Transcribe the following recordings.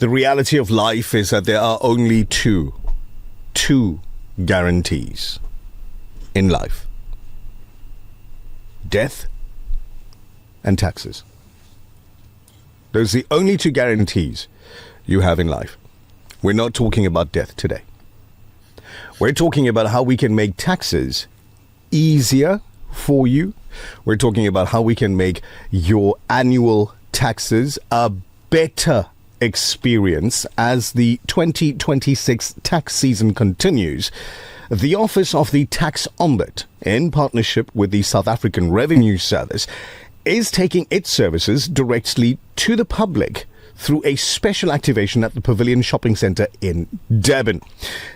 The reality of life is that there are only two guarantees in life: death and taxes. Those are the only two guarantees you have in life. We're not talking about death today. We're talking about how we can make taxes easier for you. We're talking about how we can make your annual taxes a better experience as the 2026 tax season continues. The Office of the Tax Ombud, in partnership with the South African Revenue Service, is taking its services directly to the public through a special activation at the Pavilion Shopping Centre in Durban.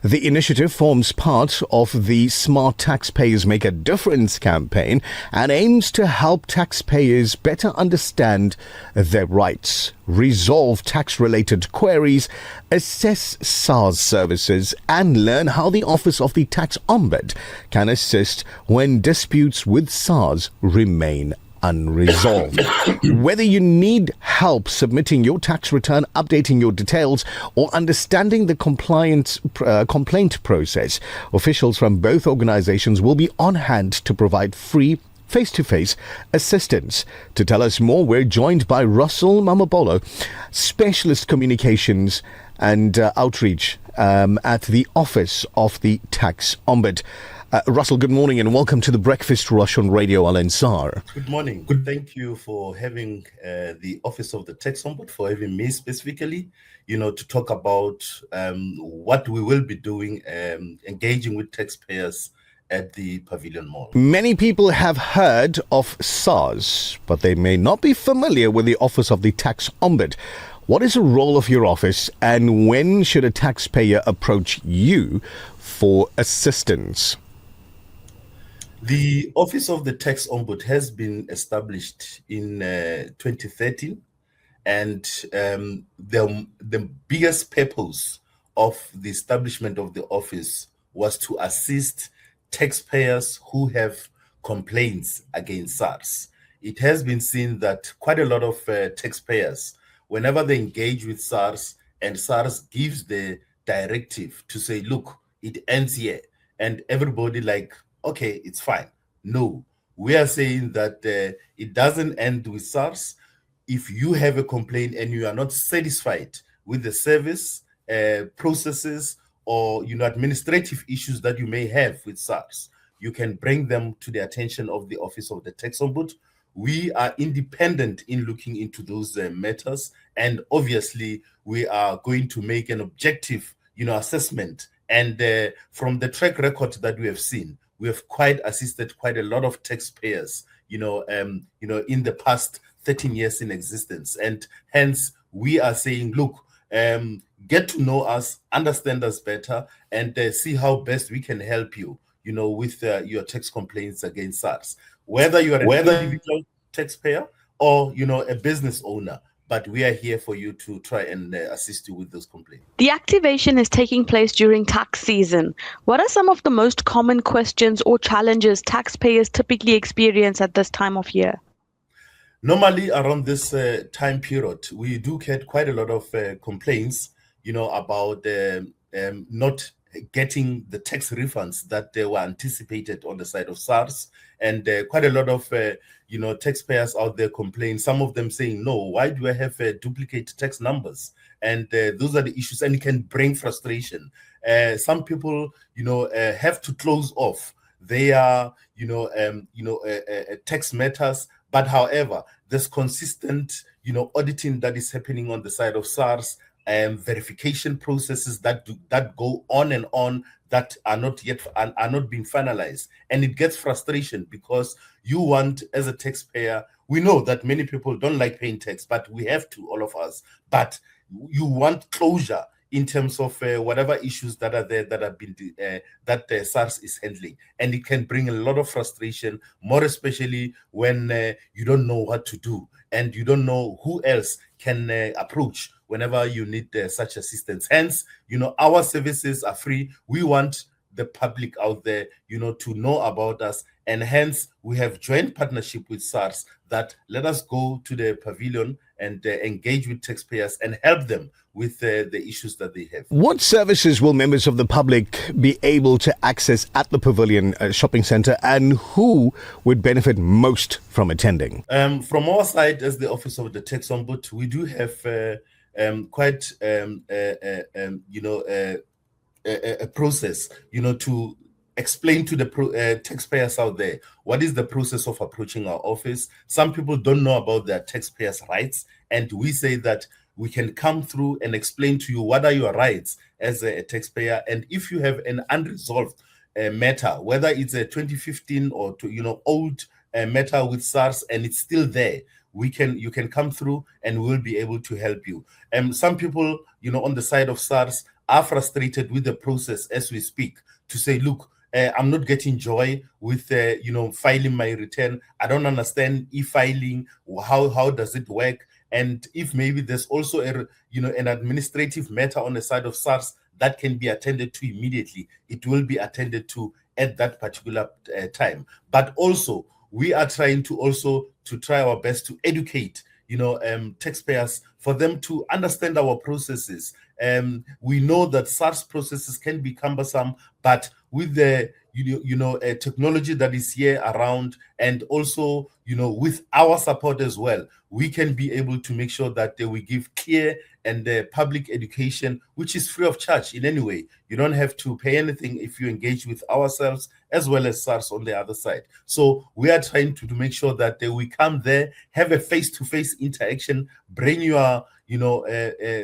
The initiative forms part of the Smart Taxpayers Make a Difference campaign and aims to help taxpayers better understand their rights, resolve tax-related queries, assess SARS services, and learn how the Office of the Tax Ombud can assist when disputes with SARS remain unresolved. Whether you need help submitting your tax return, updating your details, or understanding the complaint process, officials from both organizations will be on hand to provide free face-to-face assistance. To tell us more, we're joined by Russel Mamabolo, Specialist Communications and Outreach at the Office of the Tax Ombud. Russel, good morning and welcome to the Breakfast Rush on Radio Ansaar. Good morning. Good. Thank you for having the Office of the Tax Ombud, for having me specifically, to talk about what we will be doing, engaging with taxpayers at the Pavilion Mall. Many people have heard of SARS, but they may not be familiar with the Office of the Tax Ombud. What is the role of your office, and when should a taxpayer approach you for assistance? The Office of the Tax Ombud has been established in 2013, and the biggest purpose of the establishment of the office was to assist taxpayers who have complaints against SARS. It has been seen that quite a lot of taxpayers, whenever they engage with SARS and SARS gives the directive to say, look, it ends here, and everybody okay, it's fine. No, we are saying that it doesn't end with SARS. If you have a complaint and you are not satisfied with the service, processes, or administrative issues that you may have with SARS, you can bring them to the attention of the Office of the Tax Ombud. We are independent in looking into those matters, and obviously we are going to make an objective, assessment. And from the track record that we have seen, we have assisted quite a lot of taxpayers, in the past 13 years in existence. And hence, we are saying, look, get to know us, understand us better, and see how best we can help you, with your tax complaints against SARS. Whether you are an individual taxpayer or, a business owner, but we are here for you to try and assist you with those complaints. The activation is taking place during tax season. What are some of the most common questions or challenges taxpayers typically experience at this time of year? Normally, around this time period, we do get quite a lot of complaints, about not getting the tax refunds that they were anticipated on the side of SARS. And quite a lot of, taxpayers out there complain, some of them saying, no, why do I have duplicate tax numbers? And those are the issues, and it can bring frustration. Some people, have to close off their, tax matters. But however, there's consistent, auditing that is happening on the side of SARS, and verification processes that go on and on that are not being finalized. And it gets frustration because you want, as a taxpayer, we know that many people don't like paying tax, but we have to, all of us. But you want closure in terms of whatever issues that are there that have been that SARS is handling, and it can bring a lot of frustration, more especially when you don't know what to do and you don't know who else can approach whenever you need such assistance. Hence, our services are free. We want the public out there, to know about us. And hence, we have joint partnership with SARS that let us go to the pavilion and engage with taxpayers and help them with the issues that they have. What services will members of the public be able to access at the Pavilion Shopping Centre, and who would benefit most from attending? From our side, as the Office of the Tax Ombud, we do have quite a process, to explain to the taxpayers out there what is the process of approaching our office. Some people don't know about their taxpayers' rights, and we say that we can come through and explain to you what are your rights as a taxpayer. And if you have an unresolved matter, whether it's a 2015 or old matter with SARS and it's still there, you can come through and we'll be able to help you. Some people, on the side of SARS are frustrated with the process as we speak, to say, look, I'm not getting joy with filing my return. I don't understand e-filing. How does it work? And if maybe there's also an administrative matter on the side of SARS that can be attended to immediately, it will be attended to at that particular time. But also, we are trying to try our best to educate taxpayers for them to understand our processes. We know that SARS processes can be cumbersome, but with the technology that is here around, and also with our support as well, we can be able to make sure that we give clear and public education, which is free of charge in any way. You don't have to pay anything if you engage with ourselves as well as SARS on the other side. So we are trying to make sure that we come there, have a face-to-face interaction, bring your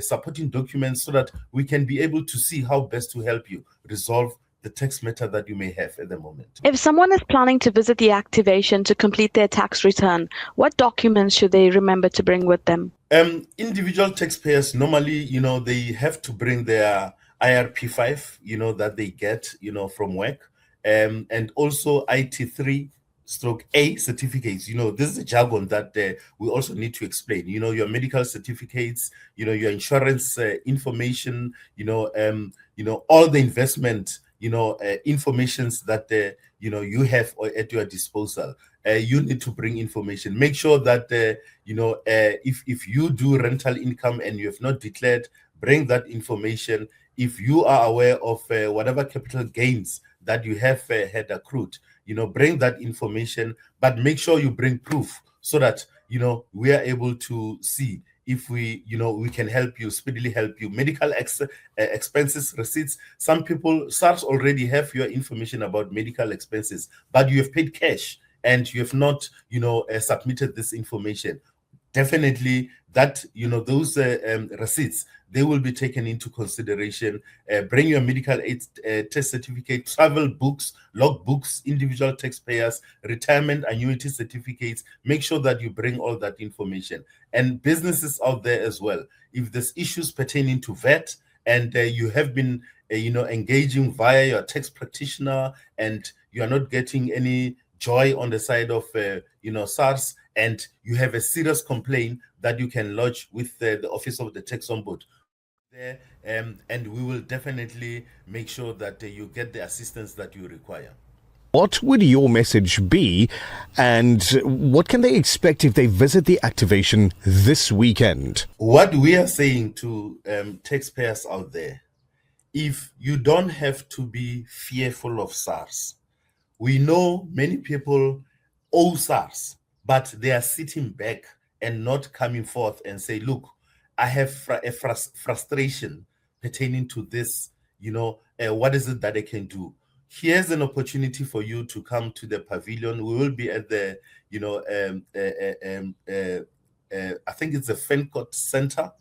supporting documents so that we can be able to see how best to help you resolve the tax matter that you may have at the moment. If someone is planning to visit the activation to complete their tax return, what documents should they remember to bring with them? Individual taxpayers, normally, they have to bring their IRP5, that they get, from work, and also IT3/A certificates. This is a jargon that we also need to explain. Your medical certificates, your insurance information, all the investment informations that you have at your disposal. You need to bring information. Make sure that if you do rental income and you have not declared, bring that information. If you are aware of whatever capital gains that you have had accrued, bring that information. But make sure you bring proof so that we are able to see if we can help you, speedily help you. Medical expenses receipts. Some people, SARS already have your information about medical expenses, but you have paid cash and you have not, submitted this information. Definitely that, those receipts, they will be taken into consideration. Bring your medical aid test certificate, travel books, log books, individual taxpayers, retirement annuity certificates. Make sure that you bring all that information. And businesses out there as well, if there's issues pertaining to VAT and you have been engaging via your tax practitioner and you are not getting any joy on the side of SARS, and you have a serious complaint that you can lodge with the Office of the Tax Ombud there, and we will definitely make sure that you get the assistance that you require. What would your message be, and what can they expect if they visit the activation this weekend? What we are saying to taxpayers out there, if you don't have to be fearful of SARS, we know many people owe SARS, but they are sitting back and not coming forth and say, look, I have a frustration pertaining to this, what is it that I can do? Here's an opportunity for you to come to the pavilion. We will be at the, I think it's the Fencott Center,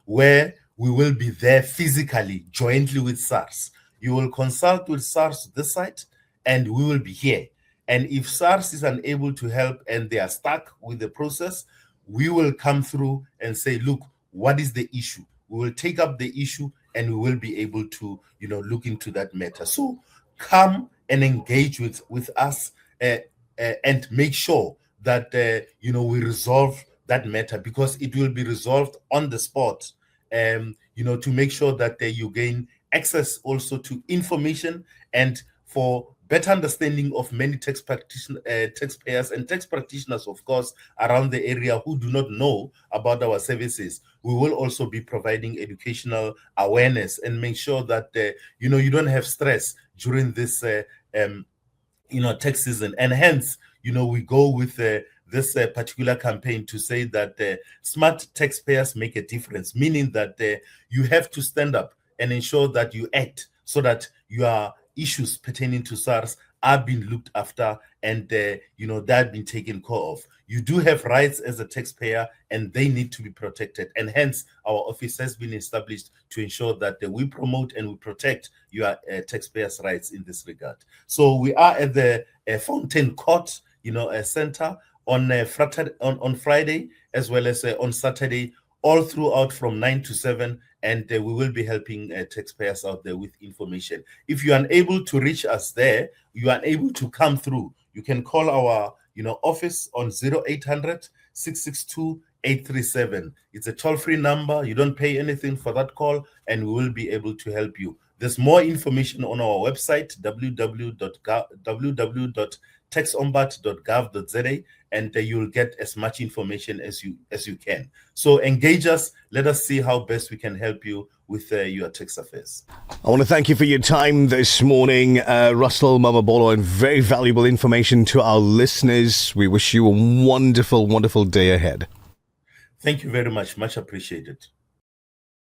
where we will be there physically, jointly with SARS. You will consult with SARS this side, and we will be here. And if SARS is unable to help and they are stuck with the process, we will come through and say, look, what is the issue? We will take up the issue and we will be able to, look into that matter. So come and engage with us and make sure that, we resolve that matter, because it will be resolved on the spot, to make sure that you gain access also to information and for better understanding of many taxpayers and tax practitioners, of course, around the area who do not know about our services. We will also be providing educational awareness and make sure that you don't have stress during this tax season. And hence, we go with this particular campaign to say that smart taxpayers make a difference, meaning that you have to stand up and ensure that you act so that your issues pertaining to SARS are being looked after and that have been taken care of. You do have rights as a taxpayer and they need to be protected. And hence, our office has been established to ensure that we promote and we protect your taxpayers' rights in this regard. So we are at the Fountain Court, center on Friday as well as on Saturday, all throughout from 9 to 7, and we will be helping taxpayers out there with information. If you are unable to reach us there, you are unable to come through, you can call our office on 0800 662 837. It's a toll-free number. You don't pay anything for that call, and we will be able to help you. There's more information on our website, www.taxombud.gov.za, and you'll get as much information as you can. So engage us. Let us see how best we can help you with your tax affairs. I want to thank you for your time this morning, Russel Mamabolo, and very valuable information to our listeners. We wish you a wonderful, wonderful day ahead. Thank you very much. Much appreciated.